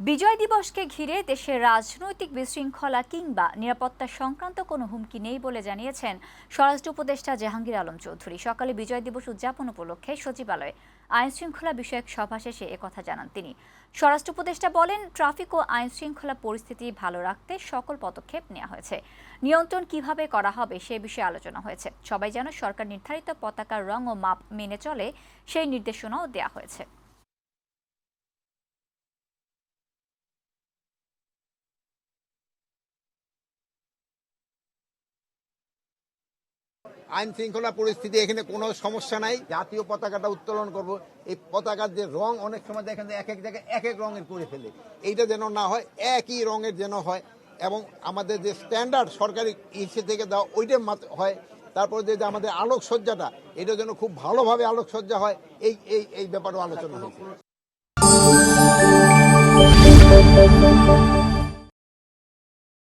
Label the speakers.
Speaker 1: বিজয় দিবসকে ঘিরে দেশের রাজনৈতিক বিশৃঙ্খলা কিংবা নিরাপত্তা সংক্রান্ত কোনো হুমকি নেই বলে জানিয়েছেন স্বরাষ্ট্র উপদেষ্টা জাহাঙ্গীর আলম চৌধুরী। সকালে বিজয় দিবস উদযাপন উপলক্ষে সচিবালয়ে আইনশৃঙ্খলা বিষয়ক সভা শেষে একথা জানান তিনি। স্বরাষ্ট্র উপদেষ্টা বলেন, ট্রাফিক ও আইনশৃঙ্খলা পরিস্থিতি ভালো রাখতে সকল পদক্ষেপ নেওয়া হয়েছে। নিয়ন্ত্রণ কিভাবে করা হবে সে বিষয়ে আলোচনা হয়েছে। সবাই যেন সরকার নির্ধারিত পতাকার রং ও মাপ মেনে চলে সেই নির্দেশনাও দেওয়া হয়েছে।
Speaker 2: আইন শৃঙ্খলা পরিস্থিতি এখানে কোনো সমস্যা নাই। জাতীয় পতাকাটা উত্তোলন করব, এই পতাকার যে রং অনেক সময় দেখেন যে এক এক জায়গায় এক এক রঙের করে ফেলে, এইটা যেন না হয়, একই রঙের যেন হয় এবং আমাদের যে স্ট্যান্ডার্ড সরকারি ইসে থেকে দেওয়া ওইটা হয়। তারপরে যে আমাদের আলোকসজ্জাটা এটা যেন খুব ভালোভাবে আলোকসজ্জা হয়, এই এই এই ব্যাপারেও আলোচনা হয়েছে।